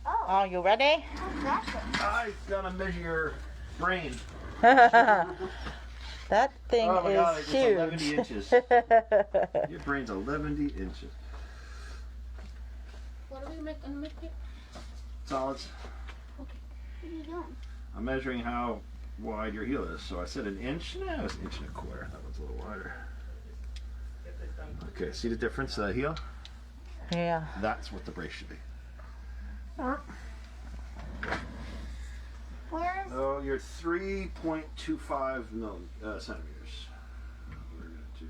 Oh, you ready? I'm gonna measure your brain. That thing Oh my God, is it's huge. 11 inches. Your brain's 11 inches. What are we making? Solids. What are you doing? I'm measuring how wide your heel is. So I said an inch. No, it's an inch and a quarter. That one's a little wider. Okay, see the difference of the heel? Yeah. That's what the brace should be. Where's So you're 3.25 centimeters. We're gonna do.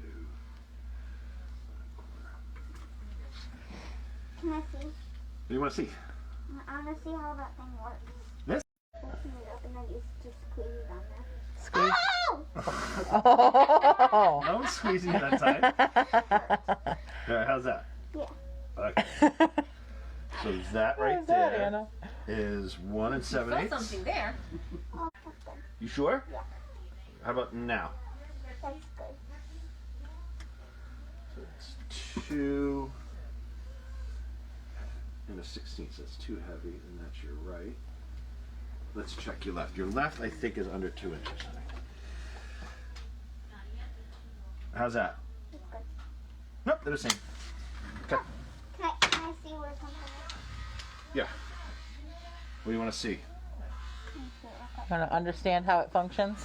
Can I see? What do you want to see? I want to see how that thing works. This? Open it up and then you just squeeze on there. Squeeze. Oh! Oh. No one's squeezing that side. All right, how's that? Yeah. Okay. So that What right is that, there Anna? is 1 7/8. something there. Oh, that's good. You sure? Yeah. How about now? That's good. So it's 2 and a 16th. So that's too heavy, and that's your right. Let's check your left. Your left, I think, is under 2 inches. How's that? That's good. Nope, they're the same. Okay. Can I see where something is? Yeah. What do you want to see? Want to understand how it functions?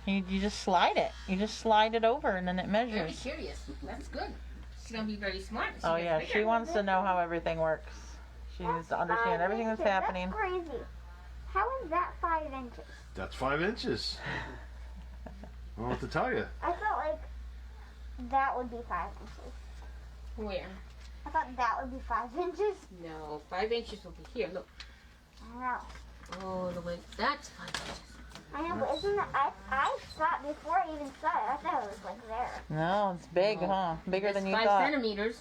Yeah. You just slide it. You just slide it over and then it Very measures. curious. That's good. She's gonna be very smart. Oh yeah, she wants to know how everything works. She needs to understand everything that's happening. That's crazy. How is that 5 inches? That's 5 inches. I don't know what to tell you. I felt like that would be 5 inches. Where? I thought that would be 5 inches. No, 5 inches will be here. Look. I don't know. Oh, the way that's 5 inches. I know, but isn't that, I thought before I even saw it, I thought it was like there. No, it's big, huh? Bigger than you 5 thought. centimeters,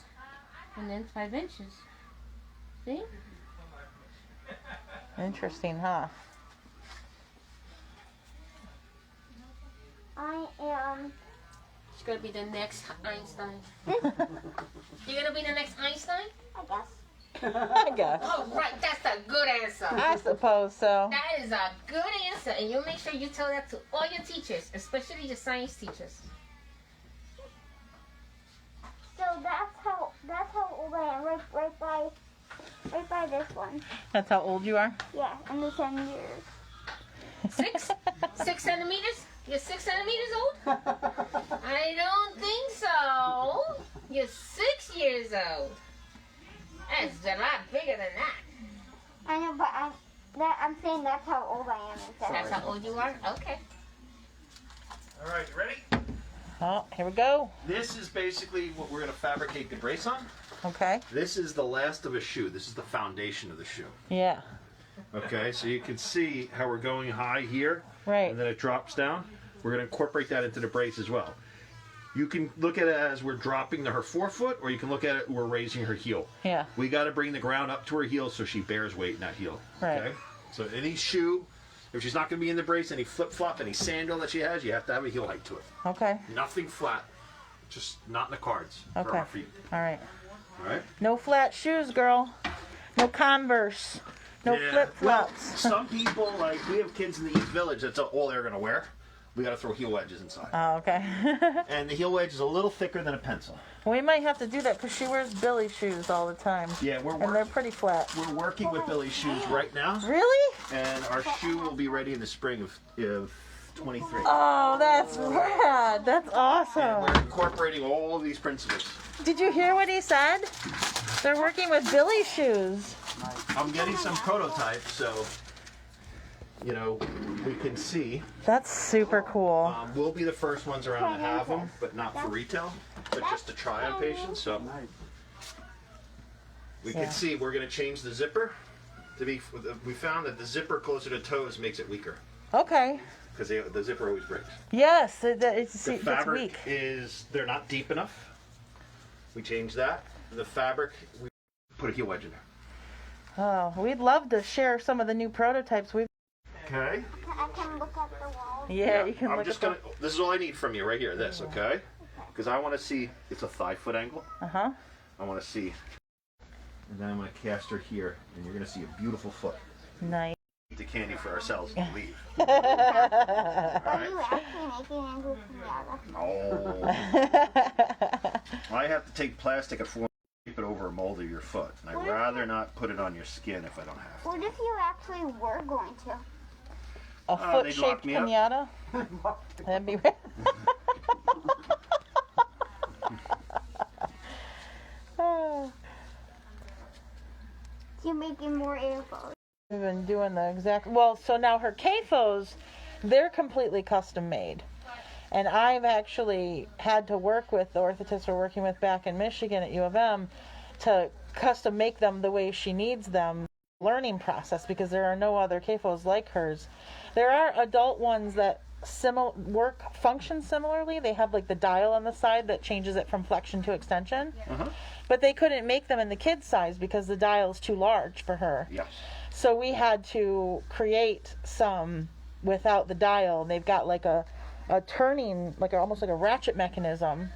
and then 5 inches. See? Interesting, huh? I am. She's gonna be the next Einstein. This, You're gonna be the next Einstein? I guess. I guess. Oh, right. That's a good answer. I suppose so. That is a good answer, and you make sure you tell that to all your teachers, especially your science teachers. So that's how old I am. Right by this one. That's how old you are? Yeah, in the 10 years. 6 centimeters? You're 6 centimeters old? I don't think so. You're 6 years old. That's a lot bigger than that. I know, but I'm saying that's how old I am. That's how old you are? Okay. All right, you ready? Oh, here we go. This is basically what we're going to fabricate the brace on. Okay. This is the last of a shoe. This is the foundation of the shoe. Yeah. Okay, so you can see how we're going high here, Right. and then it drops down. We're going to incorporate that into the brace as well. You can look at it as we're dropping her forefoot, or you can look at it we're raising her heel. Yeah. We got to bring the ground up to her heel so she bears weight in that heel. Right. Okay. So any shoe, if she's not going to be in the brace, any flip flop, any sandal that she has, you have to have a heel height to it. Okay. Nothing flat, just not in the cards for Okay. our feet. All right. All right. No flat shoes, girl. No Converse. No Yeah. flip Well, flops. some people, like we have kids in the East Village, that's all they're going to wear. We got to throw heel wedges inside. Oh, okay. And the heel wedge is a little thicker than a pencil. We might have to do that because she wears Billy shoes all the time. Yeah, And they're pretty flat. we're working with Billy's shoes right now, Really? and our shoe will be ready in the spring of 23. Oh, that's rad. That's And awesome. we're incorporating all of these principles. Did you hear what he said? They're working with Billy shoes. I'm getting some prototypes, so you know we can see. That's super cool. We'll be the first ones around to have them, but not for retail, but just to try on patients. So we Yeah. can see we're going to change the zipper to be. We found that the zipper closer to toes makes it weaker Okay. because the zipper always breaks. Yes, it's The fabric weak. they're not deep enough. We changed that. The fabric, we put a heel wedge in there. Oh, we'd love to share some of the new prototypes we've. Okay. I can look at the wall. Yeah, you can I'm look just at gonna. This is all I need from you right here. This, okay? Because I want to see. It's a thigh foot angle. Uh huh. I want to see And then I'm going to cast her here, and you're going to see a beautiful foot. Nice. Eat the candy for ourselves and leave. Are you actually making into a pinata? No. I have to take plastic and form it over a mold of your foot. And I'd rather not put it on your skin if I don't have to. What if you actually were going to? A they'd foot-shaped lock me up. pinata? That'd be You're making more AFOs. We've been doing the exact... Well, so now her CAFOs, they're completely custom made. And I've actually had to work with the orthotists we're working with back in Michigan at U of M to custom make them the way she needs them. Learning process, because there are no other CAFOs like hers. There are adult ones that function similarly. They have like the dial on the side that changes it from flexion to extension. But they couldn't make them in the kid size because the dial's too large for her. Yes. So we had to create some without the dial. They've got like a turning, almost like a ratchet mechanism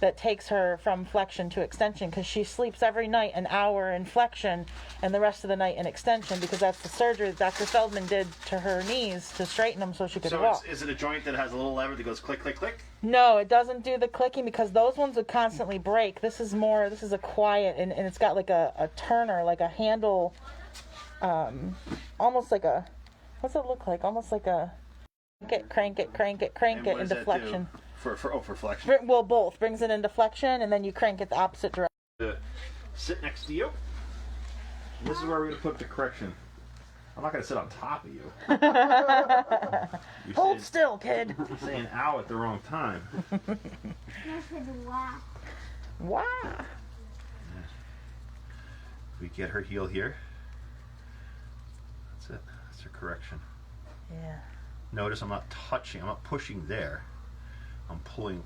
that takes her from flexion to extension, because she sleeps every night an hour in flexion and the rest of the night in extension, because that's the surgery that Dr. Feldman did to her knees to straighten them so she could walk. Is it a joint that has a little lever that goes click, click, click? No, it doesn't do the clicking, because those ones would constantly break. This is a quiet, and it's got like a turner, like a handle, almost like a, what's it look like? Almost like a crank it into flexion. For flexion. Well, both. Brings it into flexion, and then you crank it the opposite direction. Sit next to you. And this is where we're going to put the correction. I'm not going to sit on top of you. Hold still, kid. You're saying ow at the wrong time. I said, wow. Wow. We get her heel here. That's it. That's her correction. Yeah. Notice I'm not touching. I'm not pushing there. I'm pulling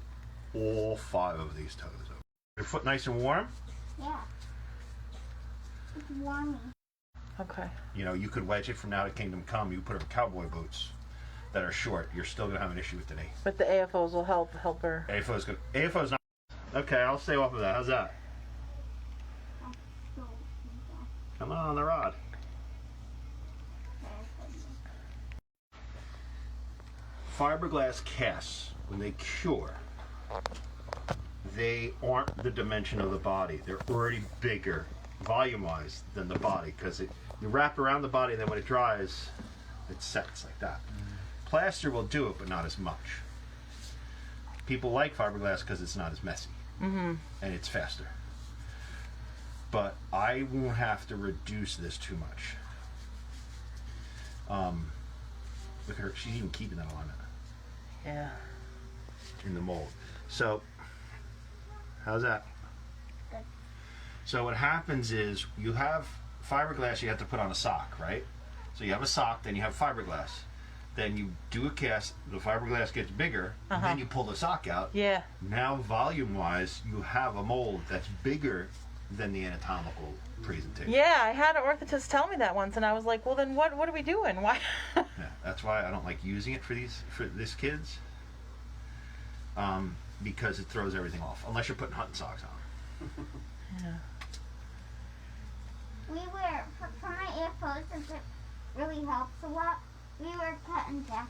all 5 of these toes over. Your foot nice and warm? Yeah. It's warming. Okay. You know, you could wedge it from now to Kingdom Come. You put her in cowboy boots that are short. You're still going to have an issue with the knee. But the AFOs will help her. AFO's not. Okay, I'll stay off of that. How's that? Come on the rod. Fiberglass casts, when they cure, they aren't the dimension of the body. They're already bigger, volume-wise, than the body, because you wrap around the body, and then when it dries, it sets like that. Plaster will do it, but not as much. People like fiberglass because it's not as messy, and it's faster. But I won't have to reduce this too much. Look at her; she's even keeping that alignment. Yeah. In the mold. So, how's that? Good. So what happens is you have fiberglass you have to put on a sock, right? So you have a sock, then you have fiberglass. Then you do a cast, the fiberglass gets bigger, and then you pull the sock out. Yeah. Now volume-wise, you have a mold that's bigger than the anatomical presentation. Yeah, I had an orthotist tell me that once, and I was like, well, then what are we doing? Why? Yeah, that's why I don't like using it for these kids. Because it throws everything off, unless you're putting hunting socks on. Yeah. We were, for my AFOs, since it really helps a lot, we were cutting back